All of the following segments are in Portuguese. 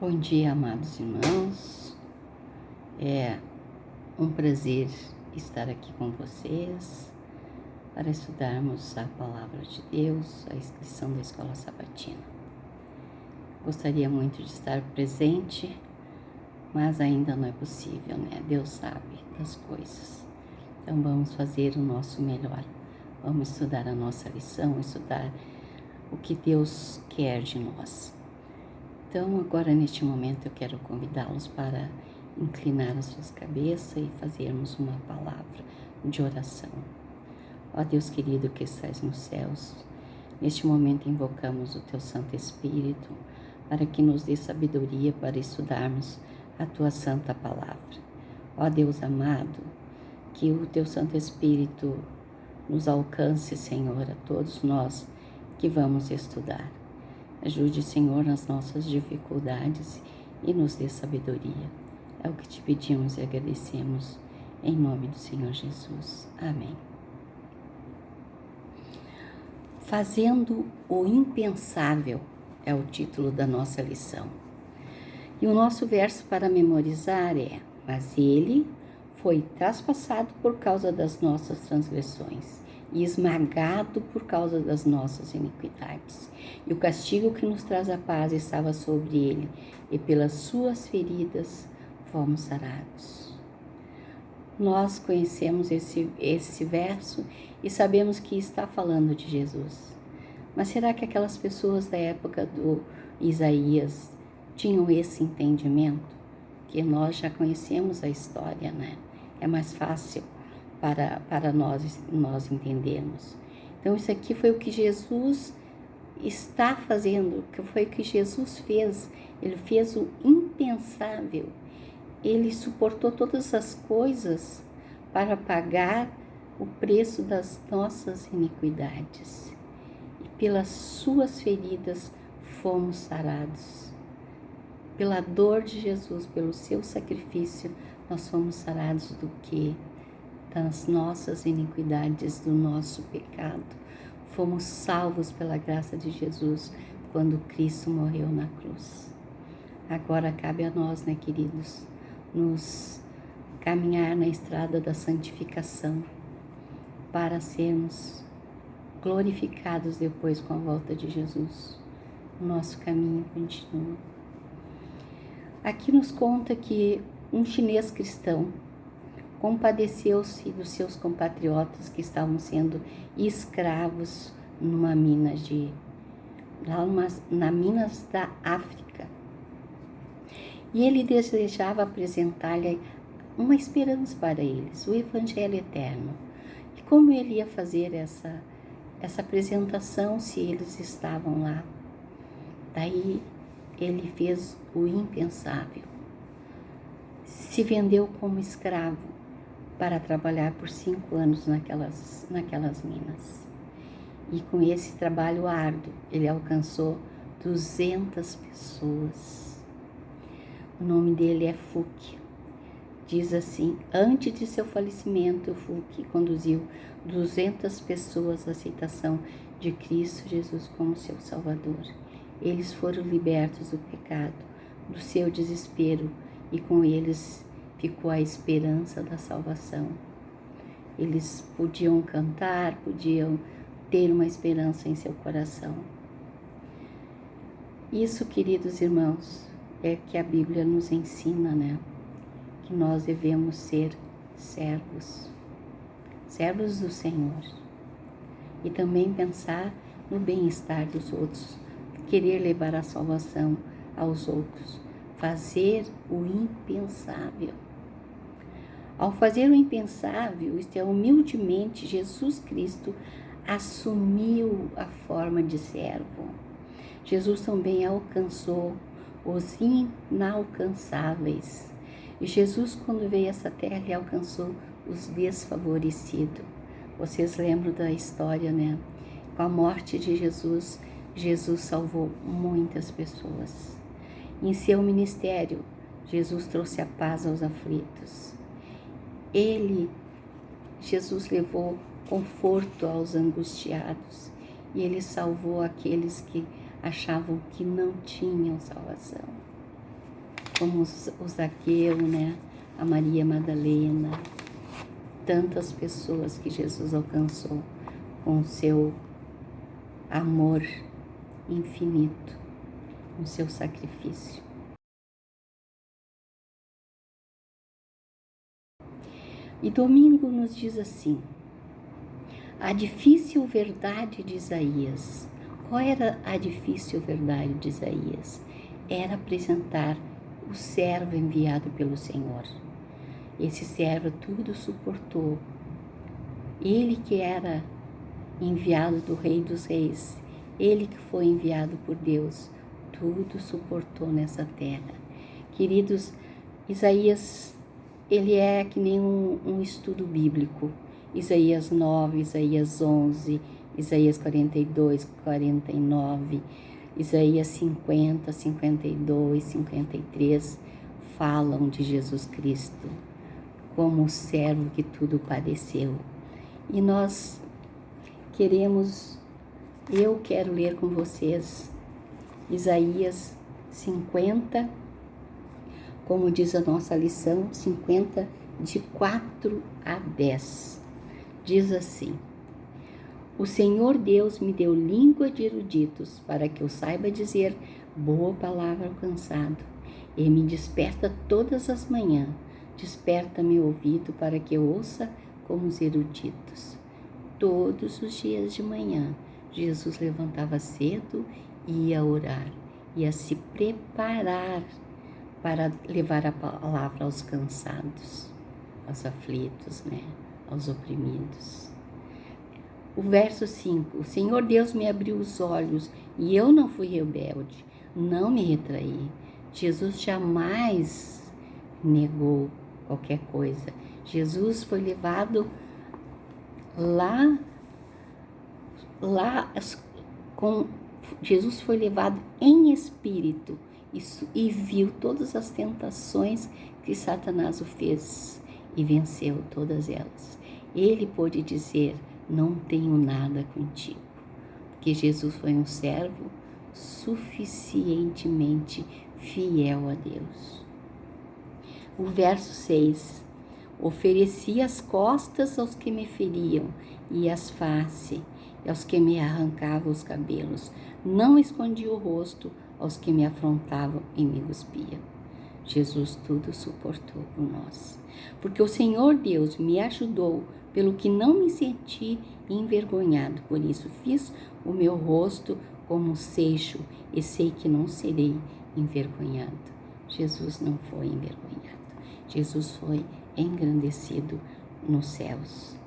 Bom dia, amados irmãos. É um prazer estar aqui com vocês para estudarmos a Palavra de Deus, a lição da Escola Sabatina. Gostaria muito de estar presente, mas ainda não é possível, né? Deus sabe das coisas. Então vamos fazer o nosso melhor. Vamos estudar a nossa lição, estudar o que Deus quer de nós. Então, agora neste momento eu quero convidá-los para inclinar as suas cabeças e fazermos uma palavra de oração. Ó Deus querido que estás nos céus, neste momento invocamos o Teu Santo Espírito para que nos dê sabedoria para estudarmos a Tua Santa Palavra. Ó Deus amado, que o Teu Santo Espírito nos alcance, Senhor, a todos nós que vamos estudar. Ajude, Senhor, nas nossas dificuldades e nos dê sabedoria. É o que te pedimos e agradecemos, em nome do Senhor Jesus. Amém. Fazendo o impensável é o título da nossa lição. E o nosso verso para memorizar é: mas ele foi traspassado por causa das nossas transgressões e esmagado por causa das nossas iniquidades. E o castigo que nos traz a paz estava sobre ele, e pelas suas feridas fomos sarados. Nós conhecemos esse verso e sabemos que está falando de Jesus. Mas será que aquelas pessoas da época do Isaías tinham esse entendimento? Que nós já conhecemos a história, né? É mais fácil para nós entendermos. Então isso aqui foi o que Jesus está fazendo, que foi o que Jesus fez. Ele fez o impensável. Ele suportou todas as coisas para pagar o preço das nossas iniquidades. E pelas suas feridas fomos sarados. Pela dor de Jesus, pelo seu sacrifício, nós fomos sarados do quê? Das nossas iniquidades, do nosso pecado. Fomos salvos pela graça de Jesus quando Cristo morreu na cruz. Agora cabe a nós, né, queridos, nos caminhar na estrada da santificação para sermos glorificados depois com a volta de Jesus. O nosso caminho continua. Aqui nos conta que um chinês cristão compadeceu-se dos seus compatriotas que estavam sendo escravos numa mina na Minas da África. E ele desejava apresentar-lhe uma esperança para eles, o Evangelho eterno. E como ele ia fazer essa apresentação se eles estavam lá? Daí ele fez o impensável. Se vendeu como escravo para trabalhar por 5 anos naquelas minas. E com esse trabalho árduo, ele alcançou 200 pessoas. O nome dele é Fuque. Diz assim: antes de seu falecimento, Fuque conduziu 200 pessoas à aceitação de Cristo Jesus como seu Salvador. Eles foram libertos do pecado, do seu desespero, e com eles ficou a esperança da salvação. Eles podiam cantar, podiam ter uma esperança em seu coração. Isso, queridos irmãos, é que a Bíblia nos ensina, né? Que nós devemos ser servos do Senhor. E também pensar no bem-estar dos outros, querer levar a salvação aos outros. Fazer o impensável. Ao fazer o impensável, isto é, humildemente, Jesus Cristo assumiu a forma de servo. Jesus também alcançou os inalcançáveis. E Jesus, quando veio a essa terra, ele alcançou os desfavorecidos. Vocês lembram da história, né? Com a morte de Jesus, Jesus salvou muitas pessoas. Em seu ministério, Jesus trouxe a paz aos aflitos. Jesus levou conforto aos angustiados e ele salvou aqueles que achavam que não tinham salvação. como o Zaqueu, né? A Maria Madalena, tantas pessoas que Jesus alcançou com o seu amor infinito, com o seu sacrifício. E domingo nos diz assim: a difícil verdade de Isaías. Qual era a difícil verdade de Isaías? Era apresentar o servo enviado pelo Senhor. Esse servo tudo suportou. Ele que era enviado do Rei dos Reis, ele que foi enviado por Deus, tudo suportou nessa terra. Queridos, Isaías, ele é que nem um estudo bíblico. Isaías 9, Isaías 11, Isaías 42, 49, Isaías 50, 52, 53, falam de Jesus Cristo como o servo que tudo padeceu. E nós eu quero ler com vocês Isaías 50, como diz a nossa lição, 50, de 4 a 10. Diz assim: o Senhor Deus me deu língua de eruditos, para que eu saiba dizer boa palavra ao cansado. E me desperta todas as manhãs, desperta meu ouvido para que eu ouça como os eruditos. Todos os dias de manhã, Jesus levantava cedo e ia orar, ia se preparar para levar a palavra aos cansados, aos aflitos, né? Aos oprimidos. O verso 5, o Senhor Deus me abriu os olhos e eu não fui rebelde, não me retraí. Jesus jamais negou qualquer coisa. Jesus foi levado Jesus foi levado em espírito e viu todas as tentações que Satanás o fez e venceu todas elas. Ele pôde dizer: não tenho nada contigo, porque Jesus foi um servo suficientemente fiel a Deus. O verso 6, ofereci as costas aos que me feriam e as faces aos que me arrancavam os cabelos. Não escondi o rosto aos que me afrontavam e me cuspiam. Jesus tudo suportou por nós, porque o Senhor Deus me ajudou, pelo que não me senti envergonhado. Por isso fiz o meu rosto como um seixo e sei que não serei envergonhado. Jesus não foi envergonhado. Jesus foi engrandecido nos céus.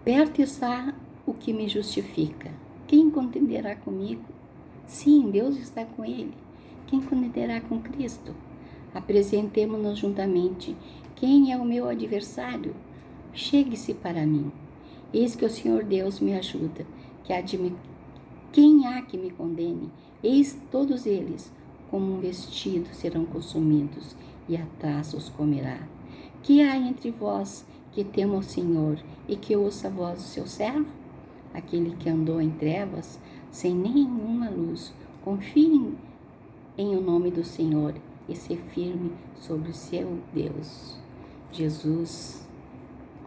Perto está o que me justifica. Quem contenderá comigo? Sim, Deus está com ele. Quem contenderá com Cristo? Apresentemo-nos juntamente. Quem é o meu adversário? Chegue-se para mim. Eis que o Senhor Deus me ajuda. Quem há que me condene? Eis todos eles, como um vestido, serão consumidos, e a traça os comerá. Que há entre vós que tema o Senhor e que ouça a voz do seu servo? Aquele que andou em trevas, sem nenhuma luz, confie em o nome do Senhor e se firme sobre o seu Deus. Jesus,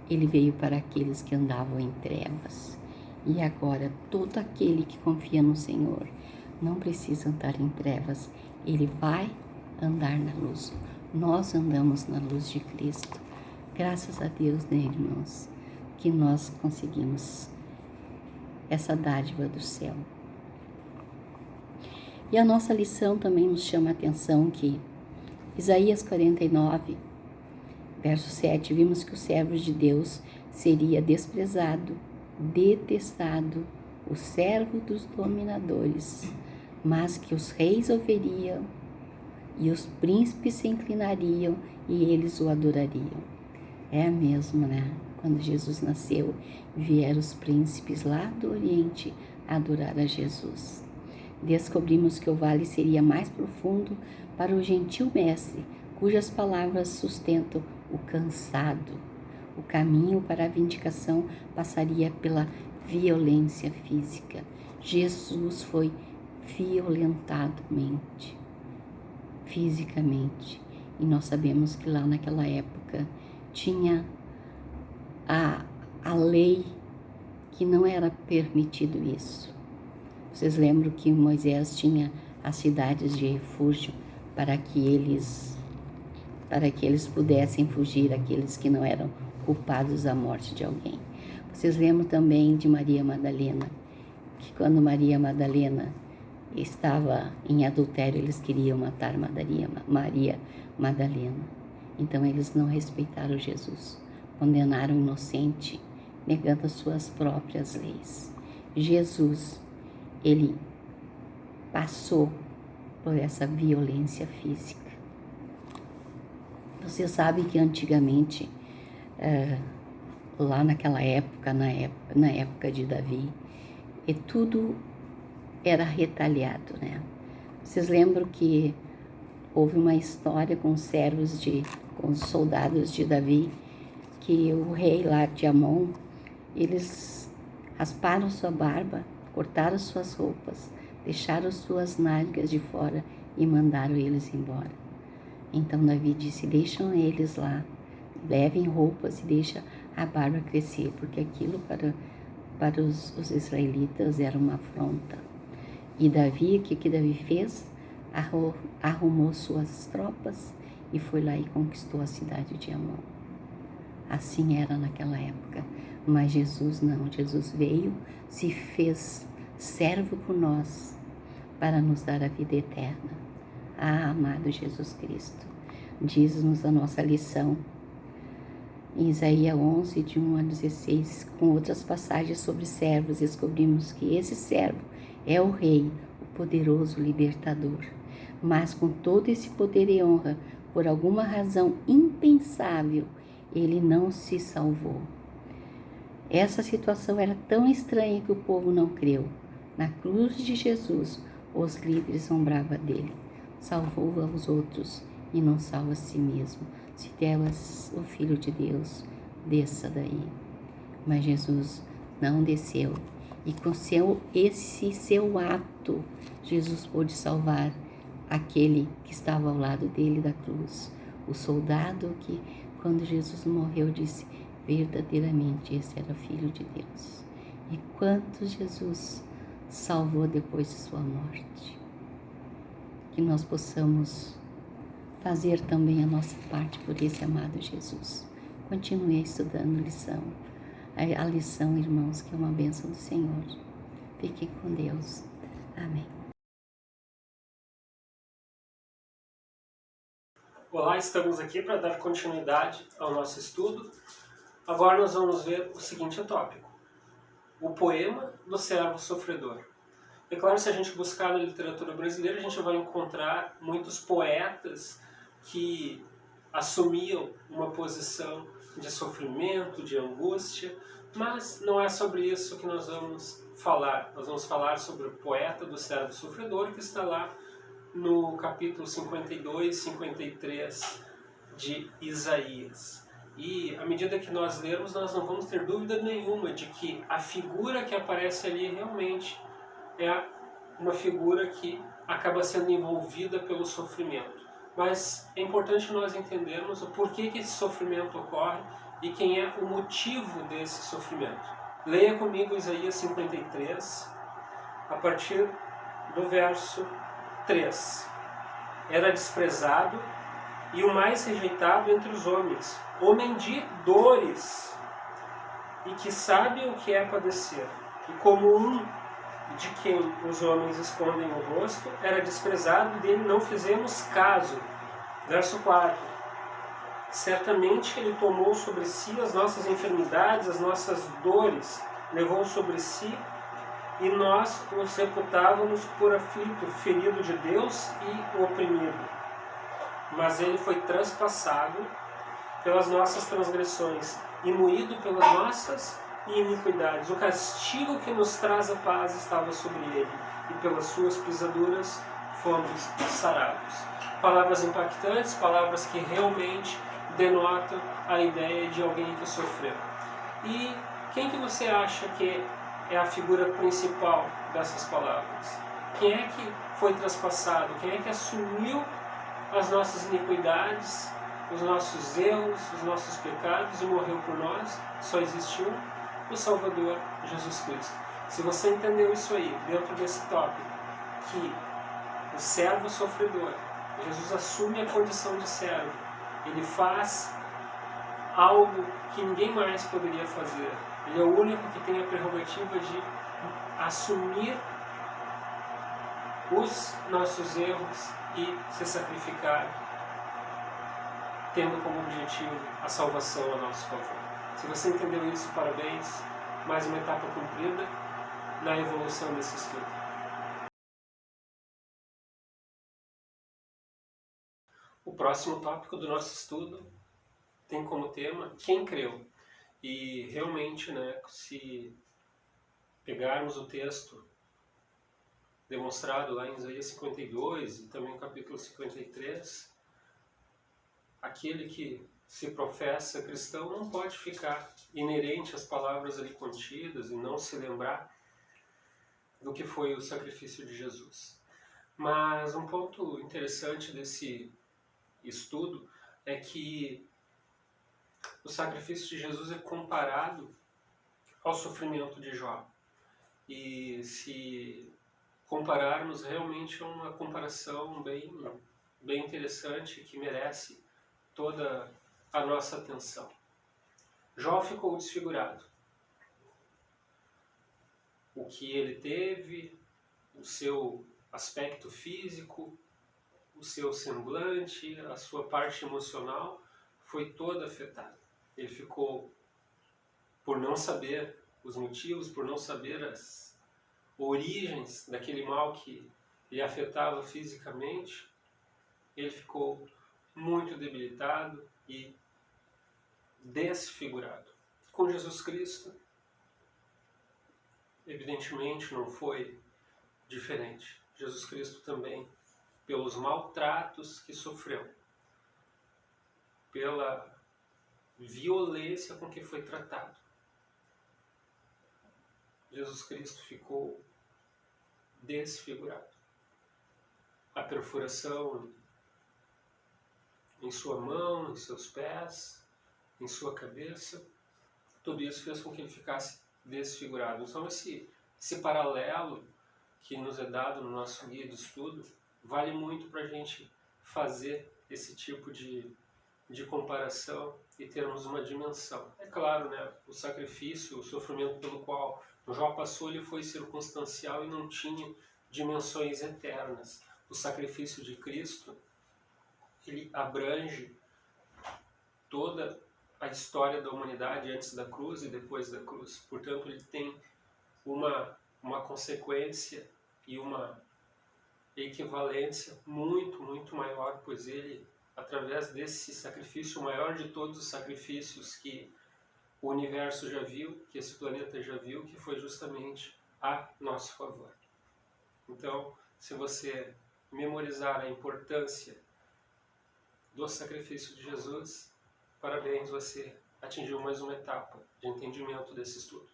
ele veio para aqueles que andavam em trevas. E agora, todo aquele que confia no Senhor não precisa andar em trevas, ele vai andar na luz. Nós andamos na luz de Cristo. Graças a Deus, né, irmãos, que nós conseguimos essa dádiva do céu. E a nossa lição também nos chama a atenção que Isaías 49, verso 7, vimos que o servo de Deus seria desprezado, detestado, o servo dos dominadores, mas que os reis o veriam e os príncipes se inclinariam e eles o adorariam. É mesmo, né? Quando Jesus nasceu, vieram os príncipes lá do Oriente adorar a Jesus. Descobrimos que o vale seria mais profundo para o gentil mestre, cujas palavras sustentam o cansado. O caminho para a vindicação passaria pela violência física. Jesus foi violentadamente fisicamente. E nós sabemos que lá naquela época tinha a lei que não era permitido isso. Vocês lembram que Moisés tinha as cidades de refúgio para que eles pudessem fugir, aqueles que não eram culpados da morte de alguém. Vocês lembram também de Maria Madalena, que quando Maria Madalena estava em adultério, eles queriam matar Maria Madalena. Então eles não respeitaram Jesus, condenaram o inocente, negando as suas próprias leis. Jesus, ele passou por essa violência física. Você sabe que antigamente, lá naquela época, na época de Davi, e tudo era retalhado, né? Vocês lembram que houve uma história com os soldados de Davi, que o rei lá de Amon, eles rasparam sua barba, cortaram suas roupas, deixaram suas nádegas de fora e mandaram eles embora. Então Davi disse: deixam eles lá, levem roupas e deixa a barba crescer, porque aquilo para os israelitas era uma afronta. E Davi, o que Davi fez? Arrumou suas tropas e foi lá e conquistou a cidade de Amon. Assim era naquela época. Mas Jesus não, Jesus veio, se fez servo por nós para nos dar a vida eterna. Ah, amado Jesus Cristo, diz-nos a nossa lição em Isaías 11, de 1 a 16, com outras passagens sobre servos, descobrimos que esse servo é o Rei, o poderoso libertador. Mas com todo esse poder e honra, por alguma razão impensável, ele não se salvou. Essa situação era tão estranha que o povo não creu. Na cruz de Jesus, os líderes zombravam dele. Salvou aos outros e não salva a si mesmo. Se tu és o Filho de Deus, desça daí. Mas Jesus não desceu. E com esse seu ato, Jesus pôde salvar aquele que estava ao lado dele da cruz. O soldado que, quando Jesus morreu, disse: verdadeiramente esse era Filho de Deus. E quantos Jesus salvou depois de sua morte. Que nós possamos fazer também a nossa parte por esse amado Jesus. Continue estudando a lição, irmãos, que é uma bênção do Senhor. Fiquem com Deus. Amém. Olá, estamos aqui para dar continuidade ao nosso estudo. Agora nós vamos ver o seguinte tópico: o poema do servo sofredor. É claro, se a gente buscar na literatura brasileira, a gente vai encontrar muitos poetas que assumiam uma posição de sofrimento, de angústia, mas não é sobre isso que nós vamos falar. Nós vamos falar sobre o poeta do servo sofredor, que está lá no capítulo 52 e 53 de Isaías. E à medida que nós lermos, nós não vamos ter dúvida nenhuma de que a figura que aparece ali realmente é uma figura que acaba sendo envolvida pelo sofrimento. Mas é importante nós entendermos o porquê que esse sofrimento ocorre e quem é o motivo desse sofrimento. Leia comigo Isaías 53, a partir do verso 3. Era desprezado e o mais rejeitado entre os homens, homem de dores, e que sabe o que é padecer. E como um de quem os homens escondem o rosto, era desprezado e dele não fizemos caso. Verso 4. Certamente ele tomou sobre si as nossas enfermidades, as nossas dores, levou sobre si, e nós o reputávamos por aflito, ferido de Deus e oprimido. Mas ele foi transpassado pelas nossas transgressões e moído pelas nossas iniquidades. O castigo que nos traz a paz estava sobre ele, e pelas suas pisaduras fomos sarados. Palavras impactantes, palavras que realmente denotam a ideia de alguém que sofreu. E quem que você acha que é a figura principal dessas palavras? Quem é que foi traspassado? Quem é que assumiu as nossas iniquidades, os nossos erros, os nossos pecados e morreu por nós. Só existiu o Salvador, Jesus Cristo. Se você entendeu isso aí, dentro desse tópico, que o servo sofredor, Jesus assume a condição de servo, ele faz algo que ninguém mais poderia fazer. Ele é o único que tem a prerrogativa de assumir os nossos erros e se sacrificar, tendo como objetivo a salvação a nosso favor. Se você entendeu isso, parabéns. Mais uma etapa cumprida na evolução desse estudo. O próximo tópico do nosso estudo tem como tema quem creu. E realmente, se pegarmos o texto demonstrado lá em Isaías 52 e também no capítulo 53, aquele que se professa cristão não pode ficar inerente às palavras ali contidas e não se lembrar do que foi o sacrifício de Jesus. Mas um ponto interessante desse estudo é que o sacrifício de Jesus é comparado ao sofrimento de Jó. E se compararmos, realmente é uma comparação bem interessante que merece toda a nossa atenção. Jó ficou desfigurado. O que ele teve, o seu aspecto físico, o seu semblante, a sua parte emocional foi toda afetada. Ele ficou, por não saber os motivos, por não saber as origens daquele mal que lhe afetava fisicamente, ele ficou muito debilitado e desfigurado. Com Jesus Cristo, evidentemente, não foi diferente. Jesus Cristo também, pelos maltratos que sofreu, pela violência com que foi tratado, Jesus Cristo ficou desfigurado. A perfuração em sua mão, em seus pés, em sua cabeça, tudo isso fez com que ele ficasse desfigurado. Então esse paralelo que nos é dado no nosso guia de estudo vale muito para a gente fazer esse tipo de comparação e termos uma dimensão. É claro, o sacrifício, o sofrimento pelo qual Jó passou, ele foi circunstancial e não tinha dimensões eternas. O sacrifício de Cristo, ele abrange toda a história da humanidade antes da cruz e depois da cruz. Portanto, ele tem uma consequência e uma equivalência muito, muito maior, pois ele, através desse sacrifício, o maior de todos os sacrifícios que o universo já viu, que esse planeta já viu, que foi justamente a nosso favor. Então, se você memorizar a importância do sacrifício de Jesus, parabéns, você atingiu mais uma etapa de entendimento desse estudo.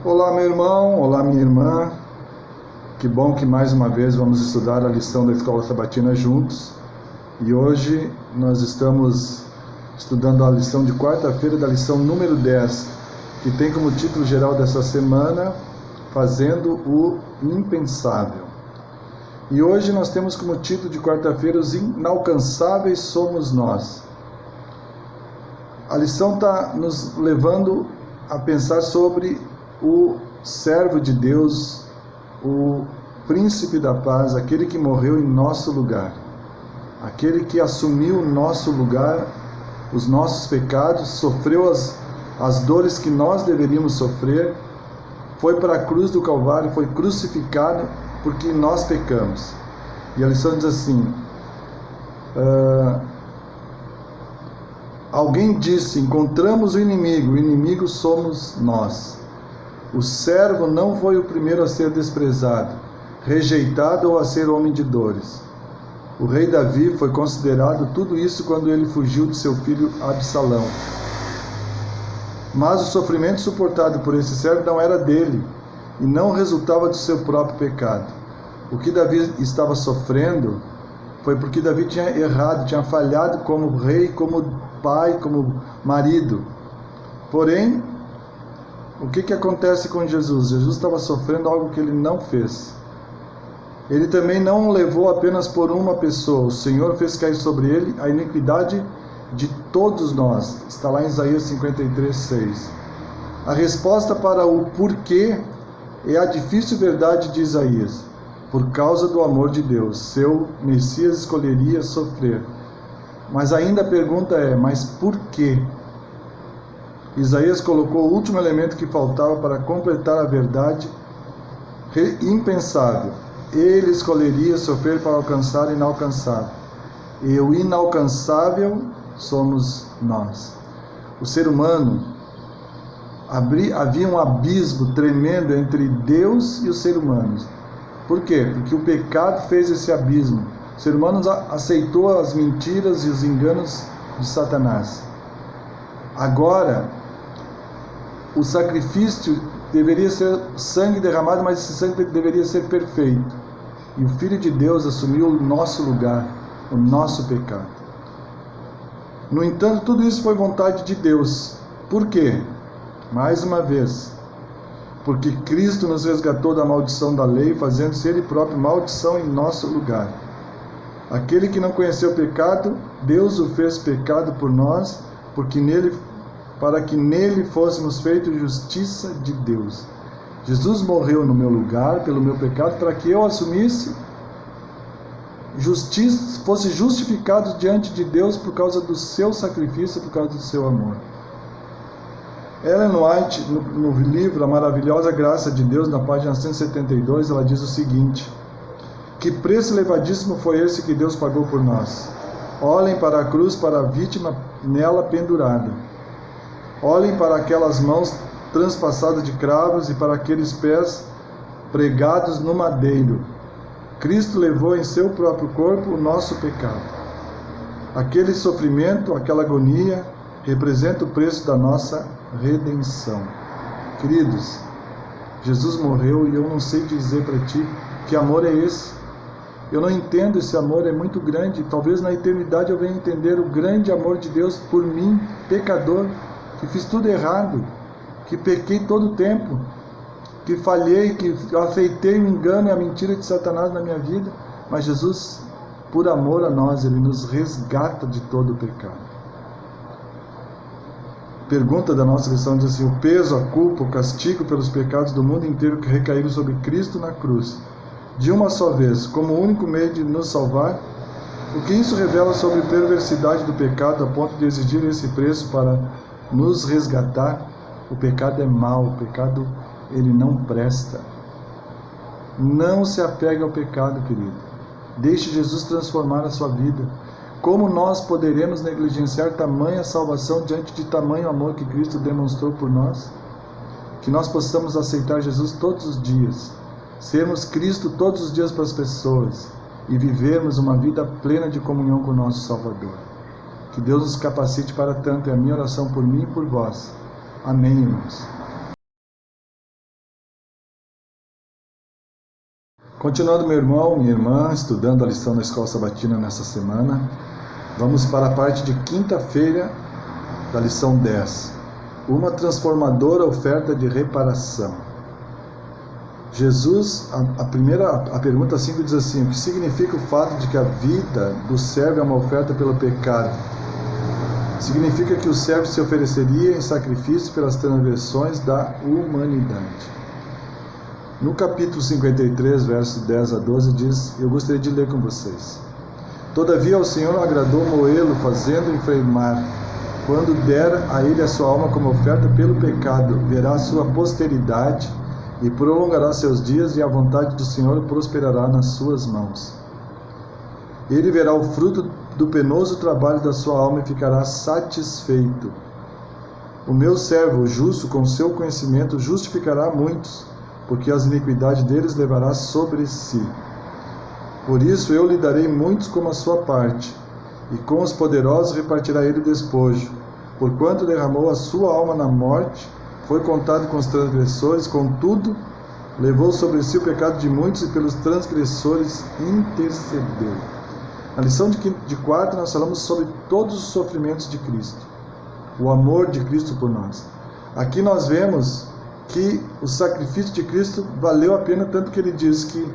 Olá, meu irmão, olá, minha irmã. Que bom que mais uma vez vamos estudar a lição da Escola Sabatina juntos. E hoje nós estamos estudando a lição de quarta-feira, da lição número 10, que tem como título geral dessa semana, Fazendo o Impensável. E hoje nós temos como título de quarta-feira, Os Inalcançáveis Somos Nós. A lição está nos levando a pensar sobre o servo de Deus, o príncipe da paz, aquele que morreu em nosso lugar, aquele que assumiu o nosso lugar, os nossos pecados, sofreu as dores que nós deveríamos sofrer, foi para a cruz do Calvário, foi crucificado porque nós pecamos. E a lição diz assim: alguém disse, encontramos o inimigo somos nós. O servo não foi o primeiro a ser desprezado, rejeitado ou a ser homem de dores. O rei Davi foi considerado tudo isso quando ele fugiu de seu filho Absalão. Mas o sofrimento suportado por esse servo não era dele. e não resultava do seu próprio pecado. O que Davi estava sofrendo foi porque Davi tinha errado, tinha falhado como rei, como pai, como marido. Porém, o que acontece com Jesus? Jesus estava sofrendo algo que ele não fez. Ele também não levou apenas por uma pessoa. O Senhor fez cair sobre ele a iniquidade de todos nós. Está lá em Isaías 53:6. A resposta para o porquê é a difícil verdade de Isaías. Por causa do amor de Deus, seu Messias escolheria sofrer. Mas ainda a pergunta é, mas por quê? Isaías colocou o último elemento que faltava para completar a verdade impensável. Ele escolheria sofrer para alcançar o inalcançável. E o inalcançável somos nós. O ser humano, havia um abismo tremendo entre Deus e os seres humanos. Por quê? Porque o pecado fez esse abismo. O ser humano aceitou as mentiras e os enganos de Satanás. Agora, o sacrifício deveria ser sangue derramado, mas esse sangue deveria ser perfeito. E o Filho de Deus assumiu o nosso lugar, o nosso pecado. No entanto, tudo isso foi vontade de Deus. Por quê? Mais uma vez, porque Cristo nos resgatou da maldição da lei, fazendo-se Ele próprio maldição em nosso lugar. Aquele que não conheceu o pecado, Deus o fez pecado por nós, para que nele fôssemos feitos justiça de Deus. Jesus morreu no meu lugar, pelo meu pecado, para que eu assumisse justiça, fosse justificado diante de Deus por causa do seu sacrifício, por causa do seu amor. Ellen White, no livro A Maravilhosa Graça de Deus, na página 172, ela diz o seguinte: que preço elevadíssimo foi esse que Deus pagou por nós. Olhem para a cruz, para a vítima nela pendurada. Olhem para aquelas mãos transpassadas de cravos e para aqueles pés pregados no madeiro. Cristo levou em seu próprio corpo o nosso pecado. Aquele sofrimento, aquela agonia, representa o preço da nossa redenção. Queridos, Jesus morreu e eu não sei dizer para ti que amor é esse. Eu não entendo esse amor, é muito grande. Talvez na eternidade eu venha entender o grande amor de Deus por mim, pecador, que fiz tudo errado, que pequei todo o tempo, que falhei, que aceitei o engano e a mentira de Satanás na minha vida. Mas Jesus, por amor a nós, Ele nos resgata de todo o pecado. Pergunta da nossa lição diz assim: o peso, a culpa, o castigo pelos pecados do mundo inteiro que recaíram sobre Cristo na cruz, de uma só vez, como o único meio de nos salvar. O que isso revela sobre a perversidade do pecado a ponto de exigir esse preço para nos resgatar? O pecado é mau, o pecado ele não presta. Não se apegue ao pecado, querido. Deixe Jesus transformar a sua vida. Como nós poderemos negligenciar tamanha salvação diante de tamanho amor que Cristo demonstrou por nós? Que nós possamos aceitar Jesus todos os dias, sermos Cristo todos os dias para as pessoas e vivermos uma vida plena de comunhão com o nosso Salvador. Que Deus nos capacite para tanto, é a minha oração por mim e por vós. Amém, irmãos. Continuando, meu irmão, minha irmã, estudando a lição da Escola Sabatina nessa semana, vamos para a parte de quinta-feira da lição 10. Uma transformadora oferta de reparação. Jesus, a pergunta 5 diz assim: o que significa o fato de que a vida do servo é uma oferta pelo pecado? Significa que o servo se ofereceria em sacrifício pelas transgressões da humanidade. No capítulo 53, versos 10 a 12, diz, eu gostaria de ler com vocês: todavia ao Senhor agradou moê-lo, fazendo enfermar. Quando der a ele a sua alma como oferta pelo pecado, verá a sua posteridade e prolongará seus dias, e a vontade do Senhor prosperará nas suas mãos. Ele verá o fruto do penoso trabalho da sua alma e ficará satisfeito. O meu servo, o justo, com seu conhecimento, justificará muitos, porque as iniquidades deles levará sobre si. Por isso eu lhe darei muitos como a sua parte, e com os poderosos repartirá ele o despojo. Porquanto derramou a sua alma na morte, foi contado com os transgressores, contudo, levou sobre si o pecado de muitos e pelos transgressores intercedeu. Na lição de quarta nós falamos sobre todos os sofrimentos de Cristo, o amor de Cristo por nós. Aqui nós vemos que o sacrifício de Cristo valeu a pena, tanto que ele diz que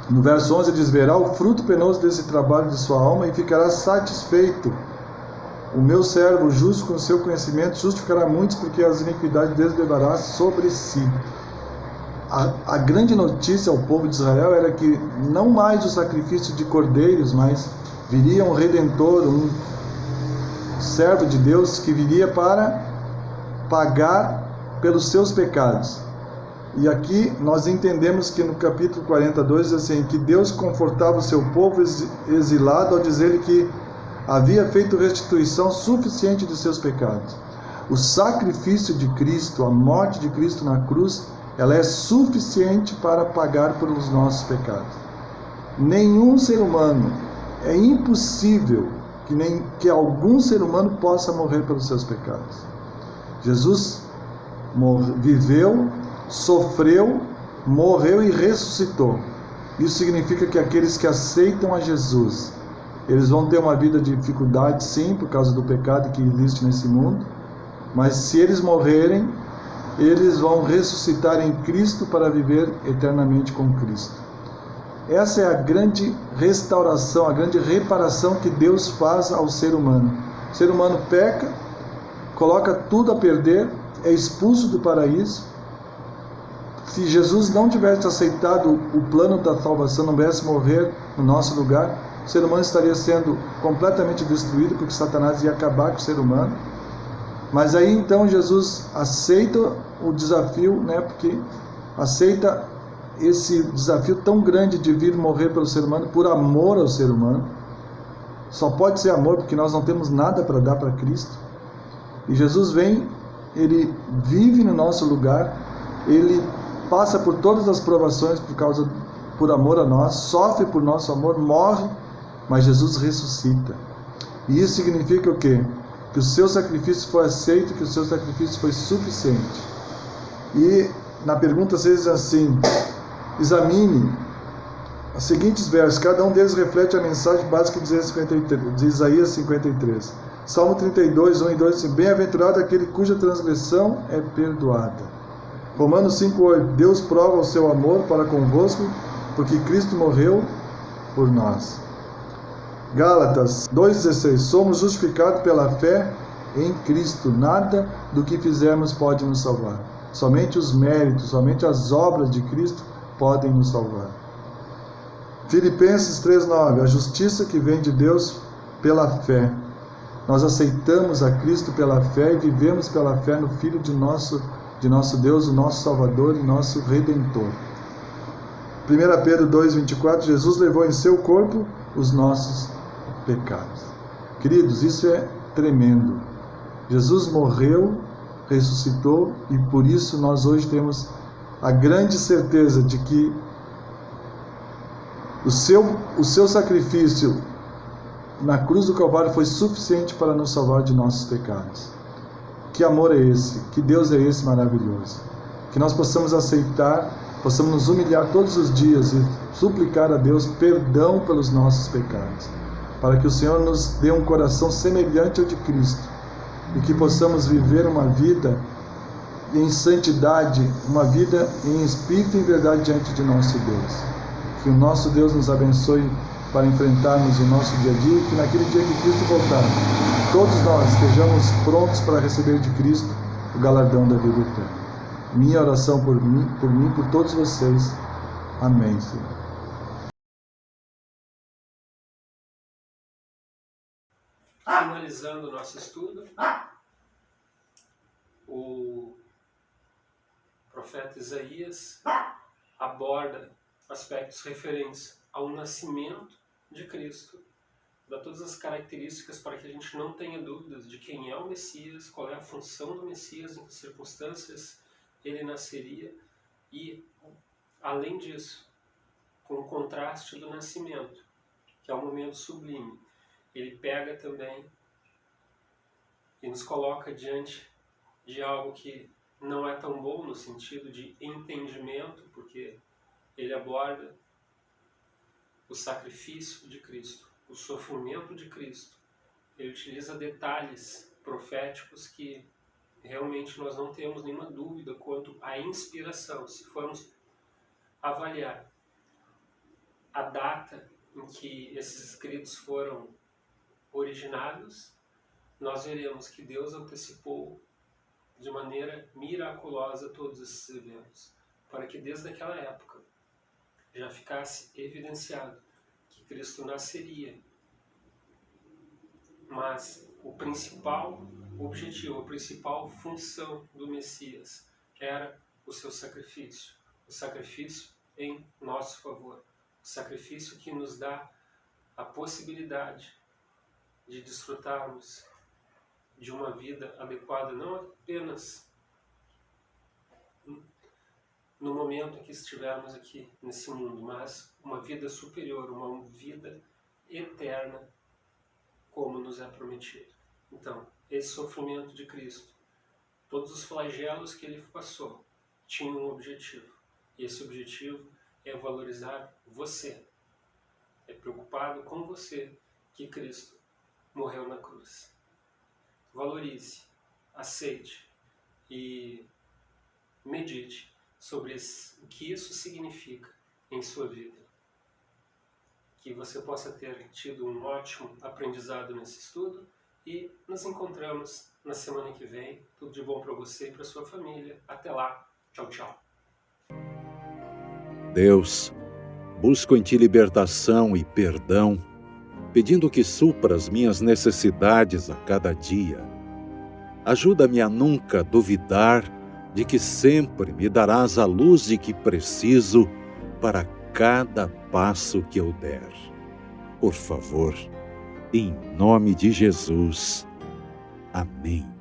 no verso 11 ele diz: verá o fruto penoso desse trabalho de sua alma e ficará satisfeito. O meu servo justo, com o seu conhecimento, justificará muitos, porque as iniquidades deles levará sobre si. A grande notícia ao povo de Israel era que não mais o sacrifício de cordeiros, mas viria um Redentor, um servo de Deus que viria para pagar pelos seus pecados. E aqui nós entendemos que no capítulo 42 diz assim, que Deus confortava o seu povo exilado ao dizer que havia feito restituição suficiente de seus pecados. O sacrifício de Cristo, a morte de Cristo na cruz, ela é suficiente para pagar pelos nossos pecados. Nenhum ser humano, é impossível que algum ser humano possa morrer pelos seus pecados. Jesus viveu, sofreu, morreu e ressuscitou. Isso significa que aqueles que aceitam a Jesus, eles vão ter uma vida de dificuldade, sim, por causa do pecado que existe nesse mundo, mas se eles morrerem, eles vão ressuscitar em Cristo para viver eternamente com Cristo. Essa é a grande restauração, a grande reparação que Deus faz ao ser humano. O ser humano peca, coloca tudo a perder, é expulso do paraíso. Se Jesus não tivesse aceitado o plano da salvação, não viesse morrer no nosso lugar, o ser humano estaria sendo completamente destruído, porque Satanás ia acabar com o ser humano. Mas aí então Jesus aceita o desafio, porque aceita esse desafio tão grande de vir morrer pelo ser humano, por amor ao ser humano. Só pode ser amor, porque nós não temos nada para dar para Cristo. E Jesus vem, ele vive no nosso lugar, ele passa por todas as provações por amor a nós, sofre por nosso amor, morre, mas Jesus ressuscita. E isso significa o quê? Que o seu sacrifício foi aceito, que o seu sacrifício foi suficiente. E na pergunta 6 diz assim: examine os seguintes versos, cada um deles reflete a mensagem básica de Isaías 53. Salmo 32, 1 e 2 diz: bem-aventurado aquele cuja transgressão é perdoada. Romanos 5, 8: Deus prova o seu amor para convosco, porque Cristo morreu por nós. Gálatas 2,16: somos justificados pela fé em Cristo, nada do que fizermos pode nos salvar. Somente os méritos, somente as obras de Cristo podem nos salvar. Filipenses 3,9: a justiça que vem de Deus pela fé. Nós aceitamos a Cristo pela fé e vivemos pela fé no Filho de nosso Deus, o nosso Salvador e nosso Redentor. 1 Pedro 2,24: Jesus levou em seu corpo os nossos pecados. Queridos, isso é tremendo. Jesus morreu, ressuscitou, e por isso nós hoje temos a grande certeza de que o seu sacrifício na cruz do Calvário foi suficiente para nos salvar de nossos pecados. Que amor é esse? Que Deus é esse maravilhoso? Que nós possamos aceitar, possamos nos humilhar todos os dias e suplicar a Deus perdão pelos nossos pecados, para que o Senhor nos dê um coração semelhante ao de Cristo e que possamos viver uma vida em santidade, uma vida em espírito e em verdade diante de nosso Deus. Que o nosso Deus nos abençoe para enfrentarmos o nosso dia a dia e que naquele dia que Cristo voltar, todos nós estejamos prontos para receber de Cristo o galardão da vida eterna. Minha oração por mim, por todos vocês. Amém, Senhor. Finalizando o nosso estudo, o profeta Isaías aborda aspectos referentes ao nascimento de Cristo, dá todas as características para que a gente não tenha dúvidas de quem é o Messias, qual é a função do Messias, em que circunstâncias ele nasceria, e, além disso, com o contraste do nascimento, que é um momento sublime, ele pega também e nos coloca diante de algo que não é tão bom no sentido de entendimento, porque ele aborda o sacrifício de Cristo, o sofrimento de Cristo. Ele utiliza detalhes proféticos que realmente nós não temos nenhuma dúvida quanto à inspiração. Se formos avaliar a data em que esses escritos foram originados, nós veremos que Deus antecipou de maneira miraculosa todos esses eventos, para que desde aquela época já ficasse evidenciado que Cristo nasceria. Mas o principal objetivo, a principal função do Messias era o seu sacrifício. O sacrifício em nosso favor. O sacrifício que nos dá a possibilidade de desfrutarmos de uma vida adequada, não apenas no momento em que estivermos aqui nesse mundo, mas uma vida superior, uma vida eterna, como nos é prometido. Então, esse sofrimento de Cristo, todos os flagelos que ele passou, tinham um objetivo. E esse objetivo é valorizar você. É preocupado com você que Cristo morreu na cruz. Valorize, aceite e medite sobre o que isso significa em sua vida. Que você possa ter tido um ótimo aprendizado nesse estudo e nos encontramos na semana que vem. Tudo de bom para você e para sua família. Até lá. Tchau, tchau. Deus, busco em Ti libertação e perdão, pedindo que supra as minhas necessidades a cada dia. Ajuda-me a nunca duvidar de que sempre me darás a luz de que preciso para cada passo que eu der. Por favor, em nome de Jesus. Amém.